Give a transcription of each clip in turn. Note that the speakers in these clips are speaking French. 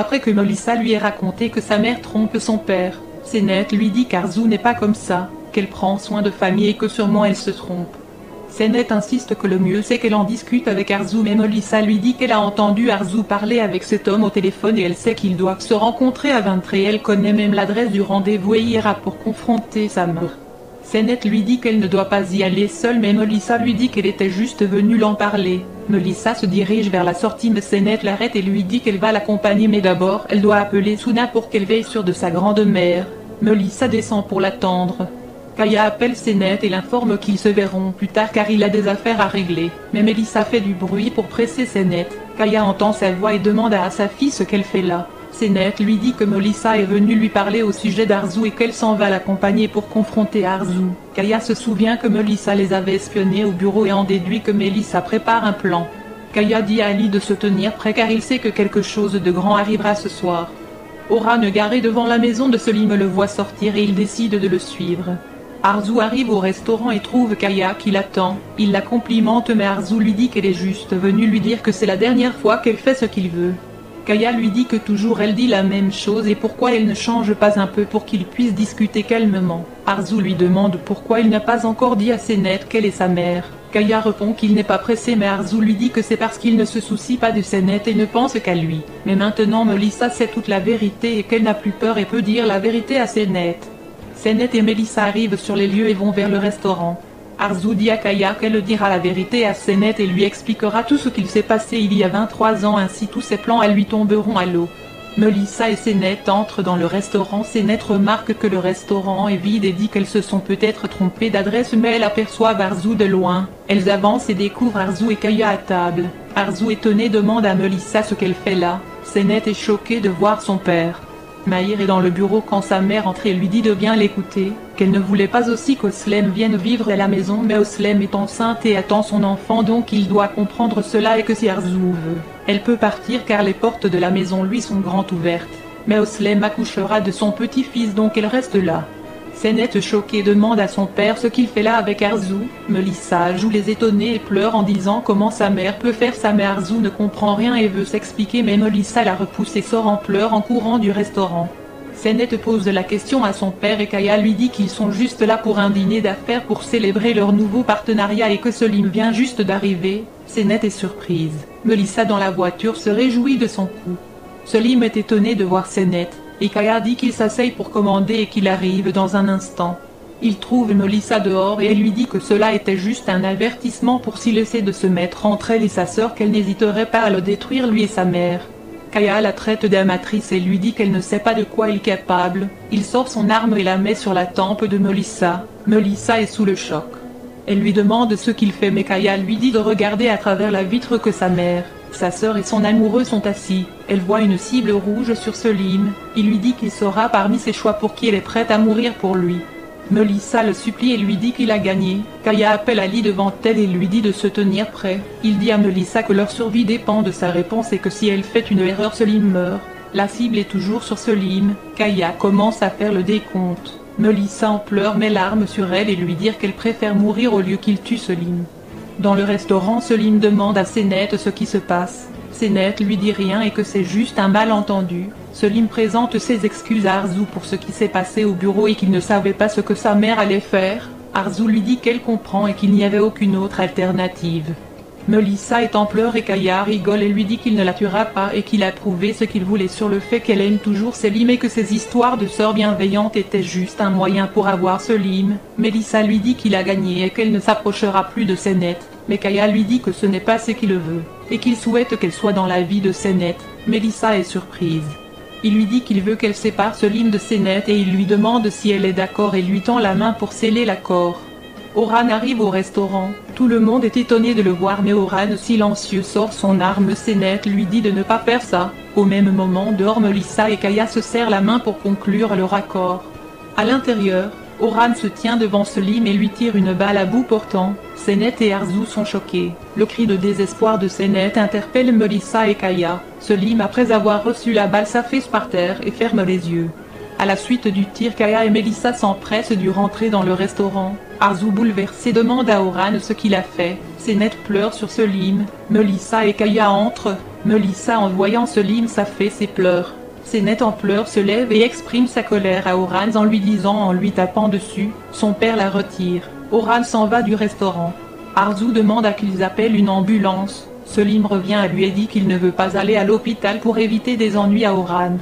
Après que Melissa lui ait raconté que sa mère trompe son père, Senet lui dit qu'Arzu n'est pas comme ça, qu'elle prend soin de famille et que sûrement elle se trompe. Senet insiste que le mieux c'est qu'elle en discute avec Arzu, mais Melissa lui dit qu'elle a entendu Arzu parler avec cet homme au téléphone et elle sait qu'ils doivent se rencontrer à 20h et elle connaît même l'adresse du rendez-vous et ira pour confronter sa mère. Senet lui dit qu'elle ne doit pas y aller seule, mais Melissa lui dit qu'elle était juste venue l'en parler. Melissa se dirige vers la sortie, mais Senet l'arrête et lui dit qu'elle va l'accompagner, mais d'abord elle doit appeler Suna pour qu'elle veille sur de sa grande-mère. Melissa descend pour l'attendre. Kaya appelle Senet et l'informe qu'ils se verront plus tard car il a des affaires à régler. Mais Melissa fait du bruit pour presser Senet. Kaya entend sa voix et demande à sa fille ce qu'elle fait là. Senet lui dit que Melissa est venue lui parler au sujet d'Arzu et qu'elle s'en va l'accompagner pour confronter Arzu. Kaya se souvient que Melissa les avait espionnés au bureau et en déduit que Melissa prépare un plan. Kaya dit à Ali de se tenir prêt car il sait que quelque chose de grand arrivera ce soir. Oran garé devant la maison de Selim le voit sortir et il décide de le suivre. Arzu arrive au restaurant et trouve Kaya qui l'attend. Il la complimente mais Arzu lui dit qu'elle est juste venue lui dire que c'est la dernière fois qu'elle fait ce qu'il veut. Kaya lui dit que toujours elle dit la même chose et pourquoi elle ne change pas un peu pour qu'ils puissent discuter calmement. Arzu lui demande pourquoi il n'a pas encore dit à Senet qu'elle est sa mère. Kaya répond qu'il n'est pas pressé mais Arzu lui dit que c'est parce qu'il ne se soucie pas de Senet et ne pense qu'à lui. Mais maintenant Melissa sait toute la vérité et qu'elle n'a plus peur et peut dire la vérité à Senet. Senet et Melissa arrivent sur les lieux et vont vers le restaurant. Arzu dit à Kaya qu'elle dira la vérité à Senet et lui expliquera tout ce qu'il s'est passé il y a 23 ans, ainsi tous ses plans à lui tomberont à l'eau. Melissa et Senet entrent dans le restaurant. Senet remarque que le restaurant est vide et dit qu'elles se sont peut-être trompées d'adresse, mais elles aperçoivent Arzu de loin. Elles avancent et découvrent Arzu et Kaya à table. Arzu étonné demande à Melissa ce qu'elle fait là. Senet est choquée de voir son père. Mahir est dans le bureau quand sa mère entre et lui dit de bien l'écouter, qu'elle ne voulait pas aussi qu'Oslem vienne vivre à la maison, mais Oslem est enceinte et attend son enfant, donc il doit comprendre cela et que si Arzu veut, elle peut partir car les portes de la maison lui sont grandes ouvertes. Mais Oslem accouchera de son petit-fils, donc elle reste là. Senet choqué demande à son père ce qu'il fait là avec Arzu. Melissa joue les étonnés et pleure en disant comment sa mère peut faire ça, mais Arzu ne comprend rien et veut s'expliquer, mais Melissa la repousse et sort en pleurs en courant du restaurant. Senet pose la question à son père et Kaya lui dit qu'ils sont juste là pour un dîner d'affaires pour célébrer leur nouveau partenariat et que Selim vient juste d'arriver. Senet est surprise. Melissa dans la voiture se réjouit de son coup. Selim est étonné de voir Senet. Et Kaya dit qu'il s'asseye pour commander et qu'il arrive dans un instant. Il trouve Melissa dehors et elle lui dit que cela était juste un avertissement pour s'il essaie de se mettre entre elle et sa sœur, qu'elle n'hésiterait pas à le détruire lui et sa mère. Kaya la traite d'amatrice et lui dit qu'elle ne sait pas de quoi il est capable. Il sort son arme et la met sur la tempe de Melissa. Melissa est sous le choc. Elle lui demande ce qu'il fait, mais Kaya lui dit de regarder à travers la vitre que sa mère, sa sœur et son amoureux sont assis. Elle voit une cible rouge sur Selim. Il lui dit qu'il saura parmi ses choix pour qui elle est prête à mourir pour lui. Melissa le supplie et lui dit qu'il a gagné. Kaya appelle Ali devant elle et lui dit de se tenir prêt. Il dit à Melissa que leur survie dépend de sa réponse et que si elle fait une erreur, Selim meurt. La cible est toujours sur Selim. Kaya commence à faire le décompte. Melissa en pleure met l'arme sur elle et lui dit qu'elle préfère mourir au lieu qu'il tue Selim. Dans le restaurant, Selim demande à Senet ce qui se passe. Senet lui dit rien et que c'est juste un malentendu. Selim présente ses excuses à Arzu pour ce qui s'est passé au bureau et qu'il ne savait pas ce que sa mère allait faire. Arzu lui dit qu'elle comprend et qu'il n'y avait aucune autre alternative. Melissa est en pleurs et Kaya rigole et lui dit qu'il ne la tuera pas et qu'il a prouvé ce qu'il voulait sur le fait qu'elle aime toujours Selim et que ses histoires de sœurs bienveillantes étaient juste un moyen pour avoir Selim. Melissa lui dit qu'il a gagné et qu'elle ne s'approchera plus de Senet, mais Kaya lui dit que ce n'est pas ce qu'il veut, et qu'il souhaite qu'elle soit dans la vie de Senet. Melissa est surprise. Il lui dit qu'il veut qu'elle sépare Selim de Senet et il lui demande si elle est d'accord et lui tend la main pour sceller l'accord. Oran arrive au restaurant, tout le monde est étonné de le voir mais Oran silencieux sort son arme. Senet lui dit de ne pas faire ça. Au même moment dehors, Melissa et Kaya se serrent la main pour conclure leur accord. À l'intérieur, Oran se tient devant Selim et lui tire une balle à bout portant. Senet et Arzu sont choqués. Le cri de désespoir de Senet interpelle Melissa et Kaya. Selim, après avoir reçu la balle, s'affaisse par terre et ferme les yeux. À la suite du tir, Kaya et Melissa s'empressent de rentrer dans le restaurant. Arzu, bouleversé, demande à Oran ce qu'il a fait. Senet pleure sur Selim. Melissa et Kaya entrent. Melissa, en voyant Selim, s'affaisse et pleure. Senet en pleurs se lève et exprime sa colère à Oran en lui disant, en lui tapant dessus, son père la retire. Oran s'en va du restaurant. Arzu demande à qu'ils appellent une ambulance. Selim revient à lui et dit qu'il ne veut pas aller à l'hôpital pour éviter des ennuis à Oran.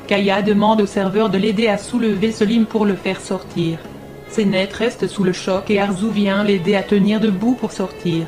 Kaya demande au serveur de l'aider à soulever Selim pour le faire sortir. Senet reste sous le choc et Arzu vient l'aider à tenir debout pour sortir.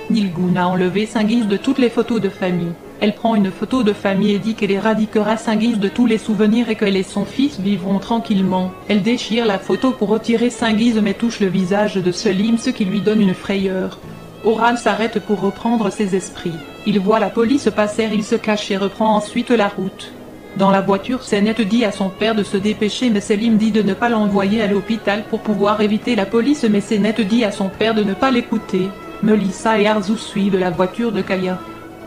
Nilgun a enlevé Sengiz de toutes les photos de famille. Elle prend une photo de famille et dit qu'elle éradiquera Sengiz de tous les souvenirs et qu'elle et son fils vivront tranquillement. Elle déchire la photo pour retirer Sengiz mais touche le visage de Selim, ce qui lui donne une frayeur. Oran s'arrête pour reprendre ses esprits. Il voit la police passer, il se cache et reprend ensuite la route. Dans la voiture, Senet dit à son père de se dépêcher mais Selim dit de ne pas l'envoyer à l'hôpital pour pouvoir éviter la police mais Senet dit à son père de ne pas l'écouter. Melissa et Arzu suivent la voiture de Kaya.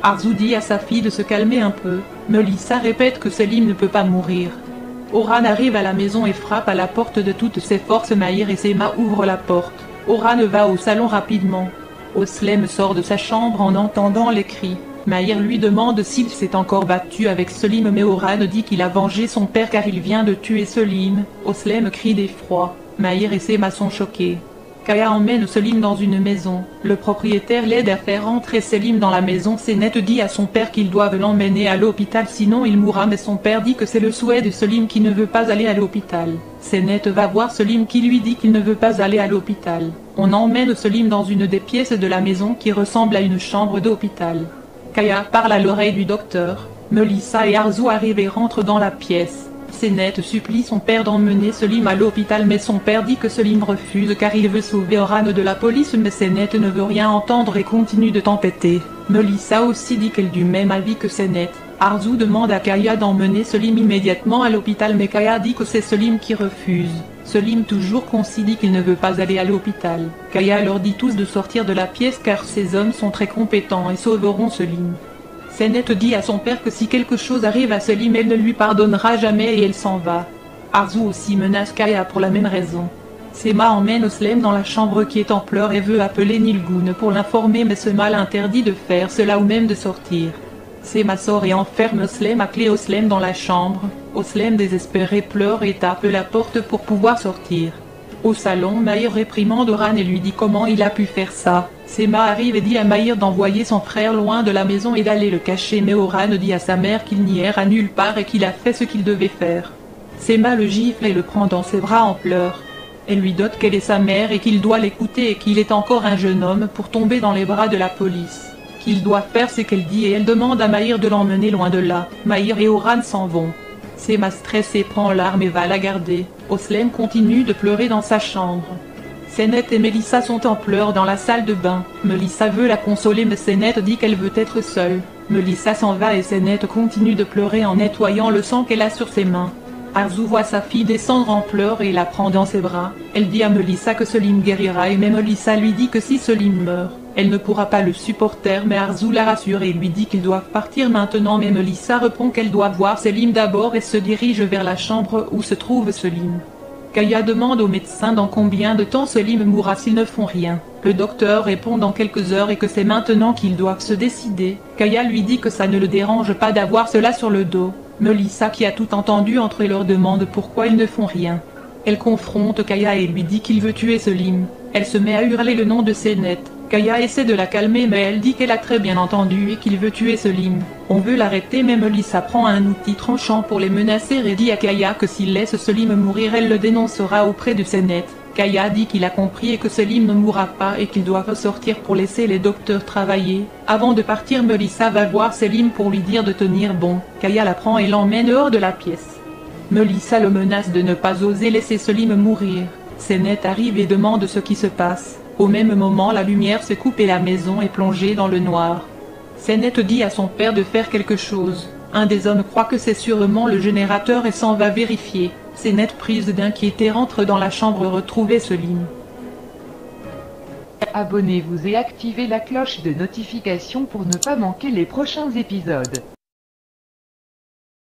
Arzu dit à sa fille de se calmer un peu. Melissa répète que Selim ne peut pas mourir. Oran arrive à la maison et frappe à la porte de toutes ses forces. Mahir et Sema ouvrent la porte. Oran va au salon rapidement. Oslem sort de sa chambre en entendant les cris. Mahir lui demande s'il s'est encore battu avec Selim mais Oran dit qu'il a vengé son père car il vient de tuer Selim. Oslem crie d'effroi. Mahir et Sema sont choqués. Kaya emmène Selim dans une maison. Le propriétaire l'aide à faire entrer Selim dans la maison. Senet dit à son père qu'ils doivent l'emmener à l'hôpital sinon il mourra mais son père dit que c'est le souhait de Selim qui ne veut pas aller à l'hôpital. Senet va voir Selim qui lui dit qu'il ne veut pas aller à l'hôpital. On emmène Selim dans une des pièces de la maison qui ressemble à une chambre d'hôpital. Kaya parle à l'oreille du docteur. Melissa et Arzu arrivent et rentrent dans la pièce. Senet supplie son père d'emmener Selim à l'hôpital mais son père dit que Selim refuse car il veut sauver Oran de la police mais Senet ne veut rien entendre et continue de tempêter. Melissa aussi dit qu'elle est du même avis que Senet. Arzu demande à Kaya d'emmener Selim immédiatement à l'hôpital mais Kaya dit que c'est Selim qui refuse. Selim toujours concis dit qu'il ne veut pas aller à l'hôpital. Kaya leur dit tous de sortir de la pièce car ces hommes sont très compétents et sauveront Selim. Senet dit à son père que si quelque chose arrive à Selim elle ne lui pardonnera jamais et elle s'en va. Arzu aussi menace Kaya pour la même raison. Sema emmène Oslem dans la chambre qui est en pleurs et veut appeler Nilgun pour l'informer mais Sema l'interdit de faire cela ou même de sortir. Sema sort et enferme Oslem à clé. Oslem dans la chambre. Oslem désespéré pleure et tape la porte pour pouvoir sortir. Au salon, Mahir réprimande Oran et lui dit comment il a pu faire ça. Sema arrive et dit à Mahir d'envoyer son frère loin de la maison et d'aller le cacher mais Oran dit à sa mère qu'il n'y ira nulle part et qu'il a fait ce qu'il devait faire. Sema le gifle et le prend dans ses bras en pleurs. Elle lui dote qu'elle est sa mère et qu'il doit l'écouter et qu'il est encore un jeune homme pour tomber dans les bras de la police. Qu'il doit faire ce qu'elle dit et elle demande à Mahir de l'emmener loin de là. Mahir et Oran s'en vont. Sema stressé prend l'arme et va la garder. Oslem continue de pleurer dans sa chambre. Senet et Melissa sont en pleurs dans la salle de bain. Melissa veut la consoler mais Senet dit qu'elle veut être seule. Melissa s'en va et Senet continue de pleurer en nettoyant le sang qu'elle a sur ses mains. Arzu voit sa fille descendre en pleurs et la prend dans ses bras. Elle dit à Melissa que Selim guérira et même Melissa lui dit que si Selim meurt, elle ne pourra pas le supporter mais Arzu la rassure et lui dit qu'ils doivent partir maintenant mais Melissa répond qu'elle doit voir Selim d'abord et se dirige vers la chambre où se trouve Selim. Kaya demande au médecin dans combien de temps Selim mourra s'ils ne font rien. Le docteur répond dans quelques heures et que c'est maintenant qu'ils doivent se décider. Kaya lui dit que ça ne le dérange pas d'avoir cela sur le dos. Melissa qui a tout entendu entre leur demande pourquoi ils ne font rien. Elle confronte Kaya et lui dit qu'il veut tuer Selim. Elle se met à hurler le nom de Senet. Kaya essaie de la calmer mais elle dit qu'elle a très bien entendu et qu'il veut tuer Selim. On veut l'arrêter mais Melissa prend un outil tranchant pour les menacer et dit à Kaya que s'il laisse Selim mourir elle le dénoncera auprès de Senet. Kaya dit qu'il a compris et que Selim ne mourra pas et qu'il doit ressortir pour laisser les docteurs travailler. Avant de partir Melissa va voir Selim pour lui dire de tenir bon. Kaya la prend et l'emmène hors de la pièce. Melissa le menace de ne pas oser laisser Selim mourir. Senet arrive et demande ce qui se passe. Au même moment la lumière se coupe et la maison est plongée dans le noir. Senet dit à son père de faire quelque chose. Un des hommes croit que c'est sûrement le générateur et s'en va vérifier. Senet prise d'inquiétude rentre dans la chambre retrouver Selim. Abonnez-vous et activez la cloche de notification pour ne pas manquer les prochains épisodes.